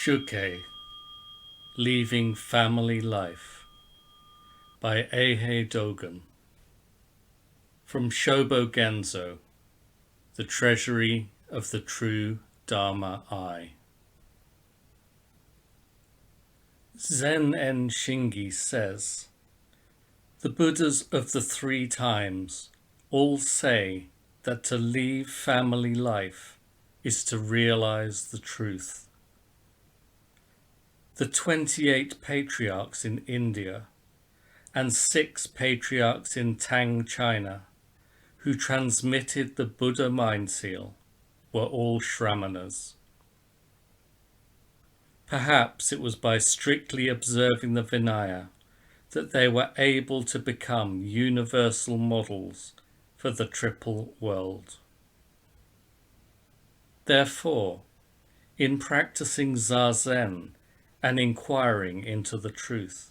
Shukke, Leaving Family Life by Eihei Dogen. From Shobogenzo, the Treasury of the True Dharma Eye. Zen-en Shingi says, the Buddhas of the three times all say that to leave family life is to realize the truth. The 28 patriarchs in India and 6 patriarchs in Tang, China, who transmitted the Buddha mind seal, were all Shramanas. Perhaps it was by strictly observing the Vinaya that they were able to become universal models for the triple world. Therefore, in practicing Zazen and inquiring into the truth,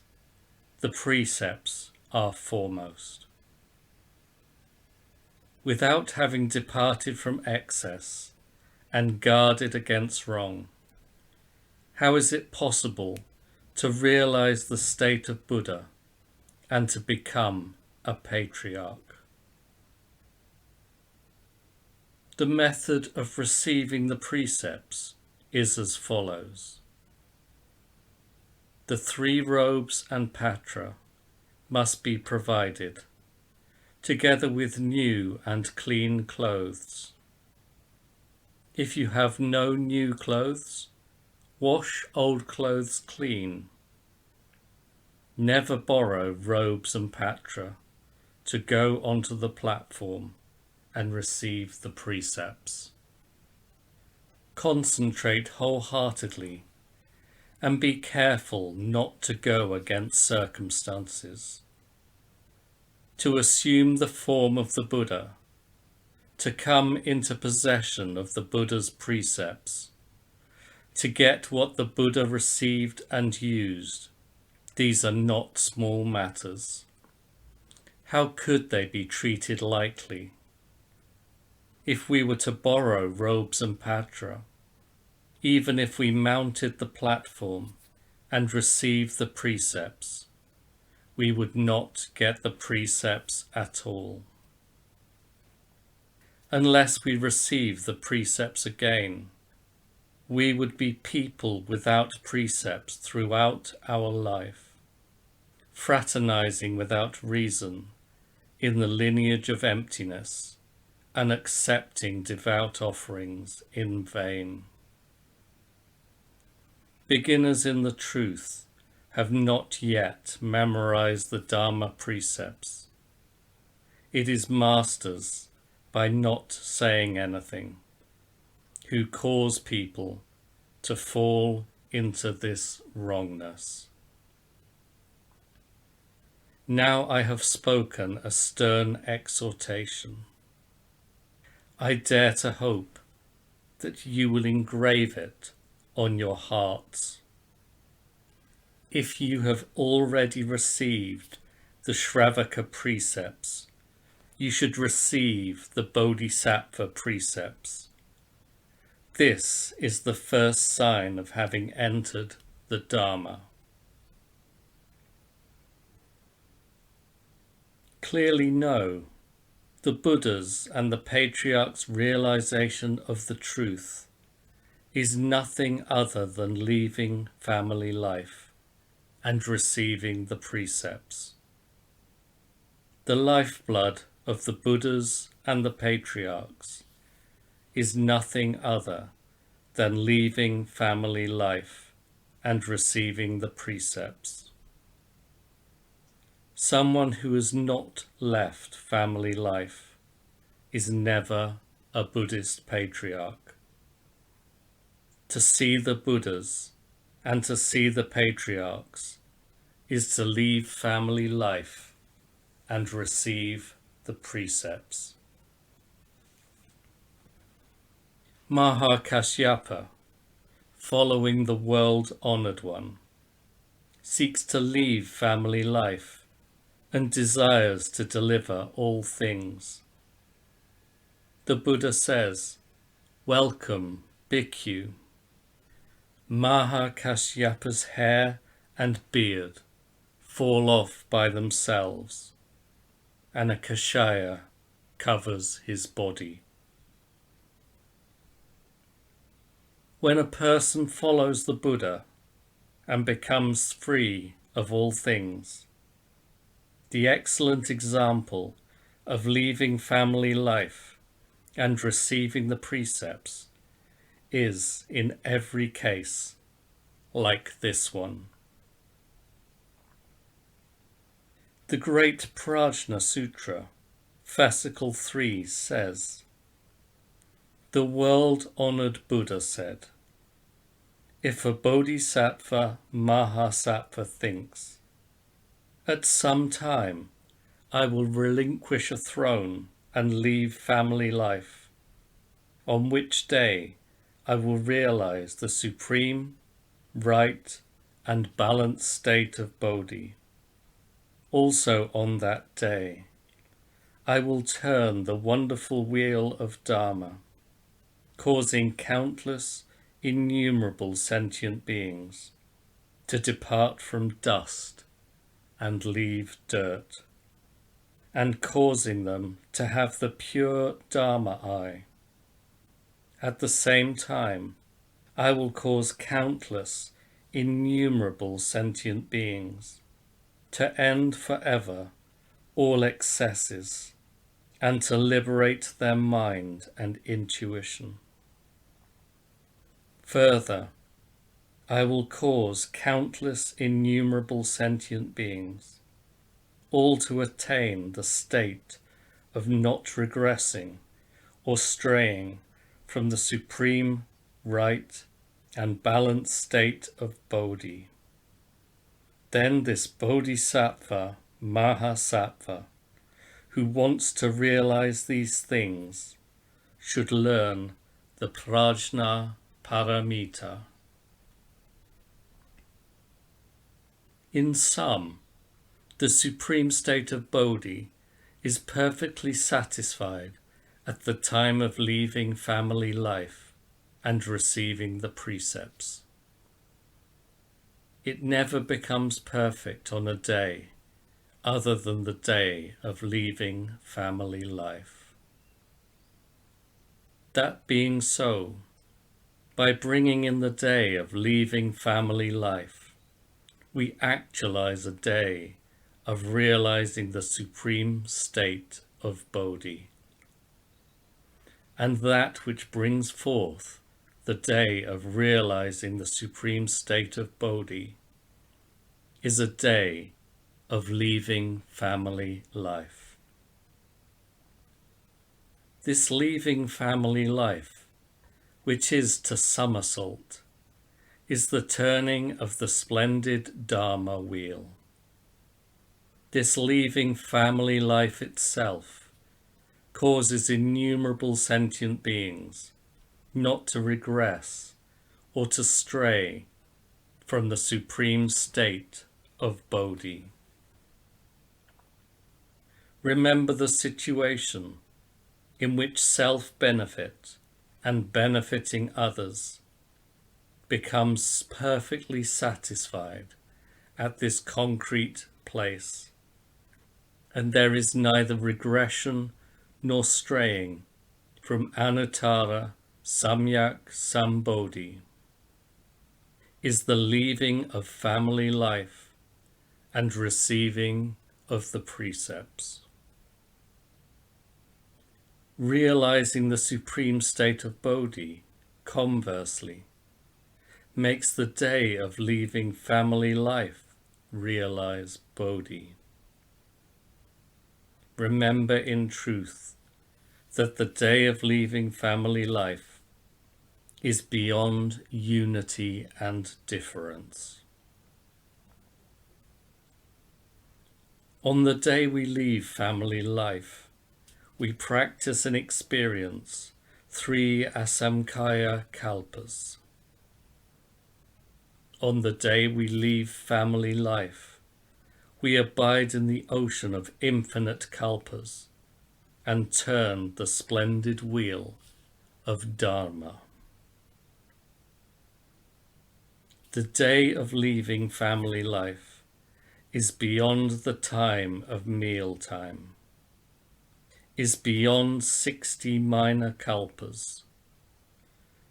the precepts are foremost. Without having departed from excess and guarded against wrong, how is it possible to realize the state of Buddha and to become a patriarch? The method of receiving the precepts is as follows. The 3 robes and patra must be provided, together with new and clean clothes. If you have no new clothes, wash old clothes clean. Never borrow robes and patra to go onto the platform and receive the precepts. Concentrate wholeheartedly and be careful not to go against circumstances. To assume the form of the Buddha, to come into possession of the Buddha's precepts, to get what the Buddha received and used, these are not small matters. How could they be treated lightly? If we were to borrow robes and patra, even if we mounted the platform and received the precepts, we would not get the precepts at all. Unless we receive the precepts again, we would be people without precepts throughout our life, fraternizing without reason in the lineage of emptiness and accepting devout offerings in vain. Beginners in the truth have not yet memorized the Dharma precepts. It is masters, by not saying anything, who cause people to fall into this wrongness. Now I have spoken a stern exhortation. I dare to hope that you will engrave it on your hearts. If you have already received the Shravaka precepts, you should receive the Bodhisattva precepts. This is the first sign of having entered the Dharma. Clearly know, the Buddha's and the Patriarch's realization of the truth is nothing other than leaving family life and receiving the precepts. The lifeblood of the Buddhas and the Patriarchs is nothing other than leaving family life and receiving the precepts. Someone who has not left family life is never a Buddhist patriarch. To see the Buddhas and to see the patriarchs is to leave family life and receive the precepts. Mahakasyapa, following the world-honored one, seeks to leave family life and desires to deliver all things. The Buddha says, "Welcome, Bhikkhu. Mahakashyapa's hair and beard fall off by themselves, and a kashaya covers his body. When a person follows the Buddha and becomes free of all things, the excellent example of leaving family life and receiving the precepts is in every case like this one. The great Prajna Sutra, fascicle 3, says, "The world-honored Buddha said, if a bodhisattva mahasattva thinks, at some time I will relinquish a throne and leave family life, on which day I will realize the supreme, right, and balanced state of Bodhi. Also on that day, I will turn the wonderful wheel of Dharma, causing countless, innumerable sentient beings to depart from dust and leave dirt, and causing them to have the pure Dharma eye. At the same time, I will cause countless, innumerable sentient beings to end forever all excesses and to liberate their mind and intuition. Further, I will cause countless, innumerable sentient beings all to attain the state of not regressing or straying from the supreme, right, and balanced state of Bodhi. Then this Bodhisattva, Mahasattva, who wants to realize these things, should learn the Prajna Paramita." In sum, the supreme state of Bodhi is perfectly satisfied at the time of leaving family life and receiving the precepts. It never becomes perfect on a day other than the day of leaving family life. That being so, by bringing in the day of leaving family life, we actualize a day of realizing the supreme state of Bodhi. And that which brings forth the day of realizing the supreme state of Bodhi is a day of leaving family life. This leaving family life, which is to somersault, is the turning of the splendid Dharma wheel. This leaving family life itself causes innumerable sentient beings not to regress or to stray from the supreme state of Bodhi. Remember the situation in which self-benefit and benefiting others becomes perfectly satisfied at this concrete place, and there is neither regression nor straying from Anuttara Samyak Sambodhi, is the leaving of family life and receiving of the precepts. Realizing the supreme state of Bodhi, conversely, makes the day of leaving family life realize Bodhi. Remember in truth that the day of leaving family life is beyond unity and difference. On the day we leave family life, we practice and experience 3 Asamkhya Kalpas. On the day we leave family life, we abide in the ocean of infinite kalpas and turn the splendid wheel of Dharma. The day of leaving family life is beyond the time of mealtime, is beyond 60 minor kalpas,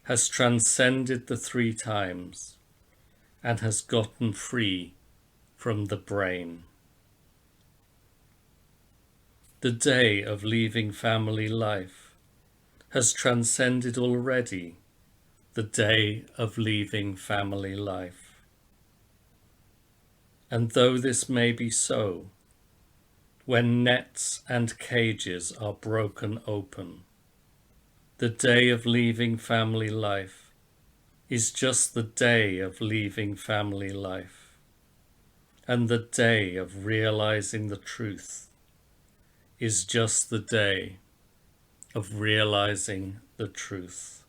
has transcended the 3 times, and has gotten free from the brain. The day of leaving family life has transcended already the day of leaving family life. And though this may be so, when nets and cages are broken open, the day of leaving family life is just the day of leaving family life, and the day of realizing the truth is just the day of realizing the truth.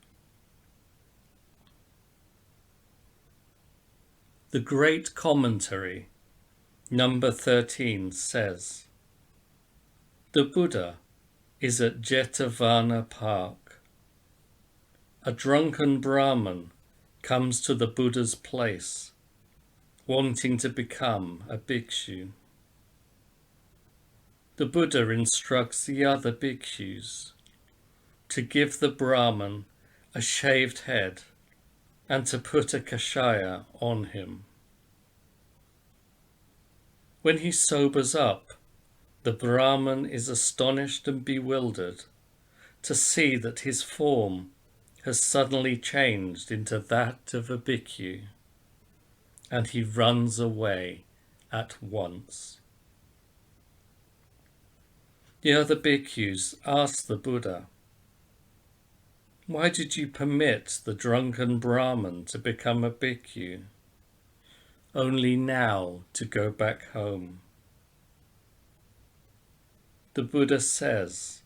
The Great Commentary, number 13, says, the Buddha is at Jetavana Park. A drunken Brahmin comes to the Buddha's place, wanting to become a bhikshu. The Buddha instructs the other bhikshus to give the Brahmin a shaved head and to put a kashaya on him. When he sobers up, the Brahmin is astonished and bewildered to see that his form has suddenly changed into that of a bhikkhu, and he runs away at once. The other bhikkhus asked the Buddha, why did you permit the drunken Brahmin to become a bhikkhu, only now to go back home? The Buddha says,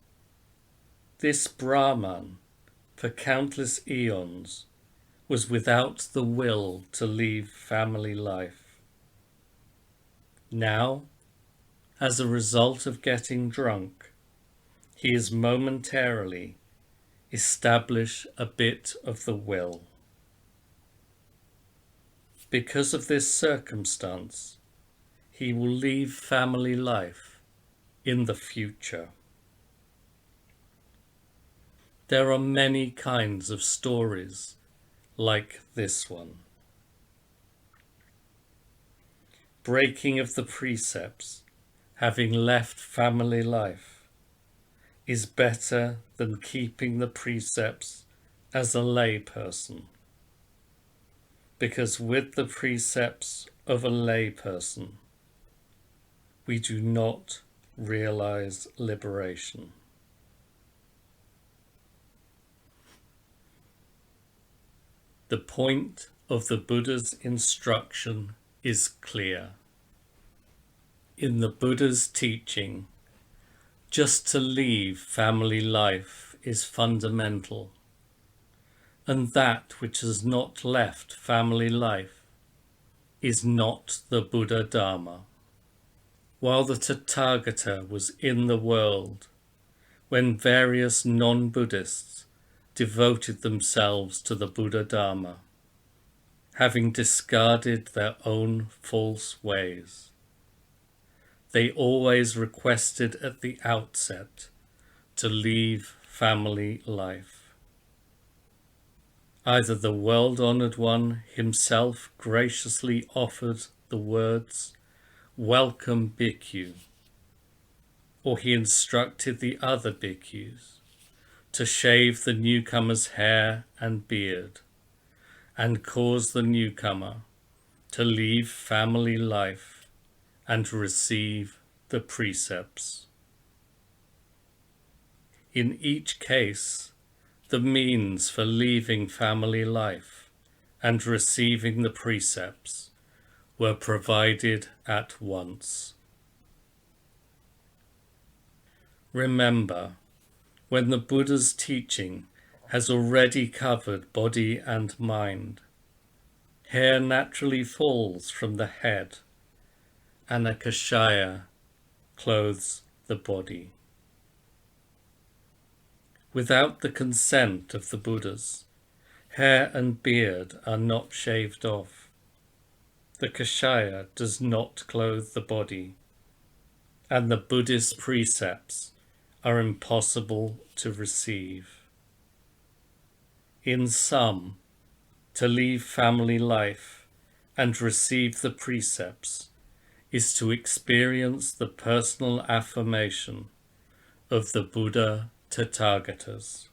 this Brahman, for countless eons, was without the will to leave family life. Now, as a result of getting drunk, he is momentarily established a bit of the will. Because of this circumstance, he will leave family life in the future. There are many kinds of stories like this one. Breaking of the precepts, having left family life, is better than keeping the precepts as a lay person, because with the precepts of a lay person, we do not realize liberation. The point of the Buddha's instruction is clear. In the Buddha's teaching, just to leave family life is fundamental, and that which has not left family life is not the Buddha Dharma. While the Tathagata was in the world, when various non-Buddhists devoted themselves to the Buddha Dharma, having discarded their own false ways, they always requested at the outset to leave family life. Either the world-honored one himself graciously offered the words, "Welcome, bhikkhu," or he instructed the other bhikkhus to shave the newcomer's hair and beard and cause the newcomer to leave family life and receive the precepts. In each case, the means for leaving family life and receiving the precepts were provided at once. Remember, when the Buddha's teaching has already covered body and mind, hair naturally falls from the head, and a kashaya clothes the body. Without the consent of the Buddhas, hair and beard are not shaved off, The Kashaya does not clothe the body, and the Buddhist precepts are impossible to receive. In sum, to leave family life and receive the precepts is to experience the personal affirmation of the Buddha Tathagatas.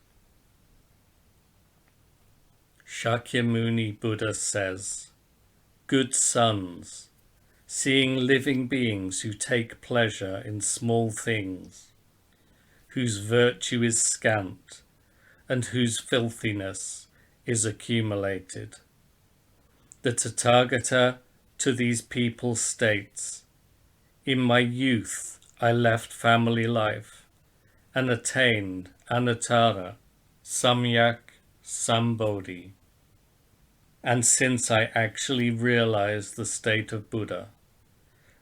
Shakyamuni Buddha says, "Good sons, seeing living beings who take pleasure in small things, whose virtue is scant, and whose filthiness is accumulated. The Tathagata to these people states, in my youth I left family life and attained Anuttara Samyak Sambodhi. And since I actually realized the state of Buddha,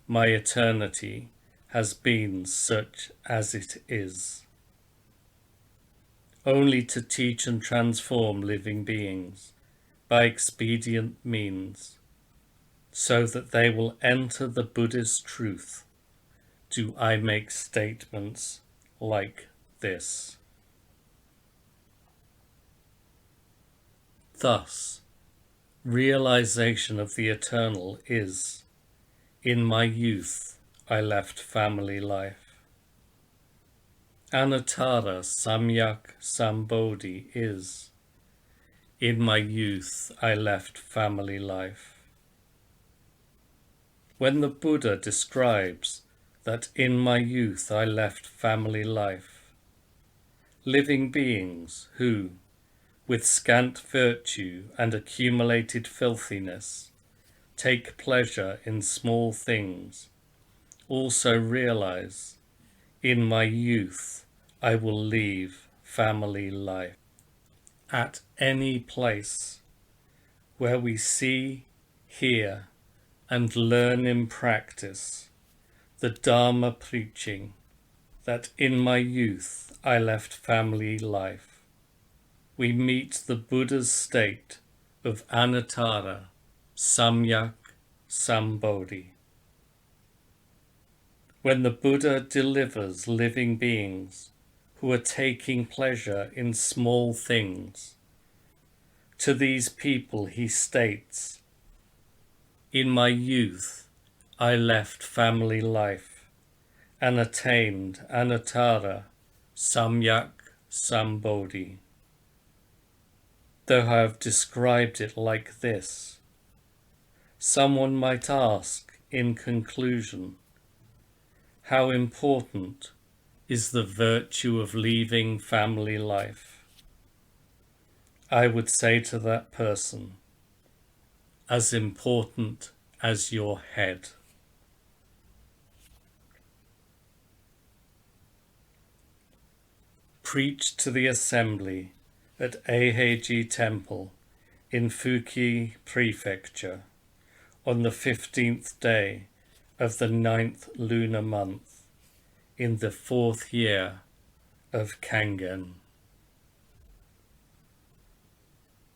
my eternity has been such as it is." Only to teach and transform living beings by expedient means, so that they will enter the Buddhist truth, do I make statements like this. Thus, realization of the eternal is, in my youth I left family life. Anuttara Samyak Sambodhi is, in my youth I left family life. When the Buddha describes that in my youth I left family life, living beings who, with scant virtue and accumulated filthiness, take pleasure in small things, also realize, in my youth I will leave family life. At any place where we see, hear, and learn in practice the Dharma preaching that in my youth I left family life, we meet the Buddha's state of Anuttara Samyak Sambodhi. When the Buddha delivers living beings who are taking pleasure in small things, to these people he states, in my youth I left family life and attained Anuttara Samyak Sambodhi. Though I have described it like this, someone might ask in conclusion, how important is the virtue of leaving family life? I would say to that person, as important as your head. Preached to the assembly at Eiheiji Temple in Fuki Prefecture on the 15th day of the 9th lunar month in the 4th year of Kangen.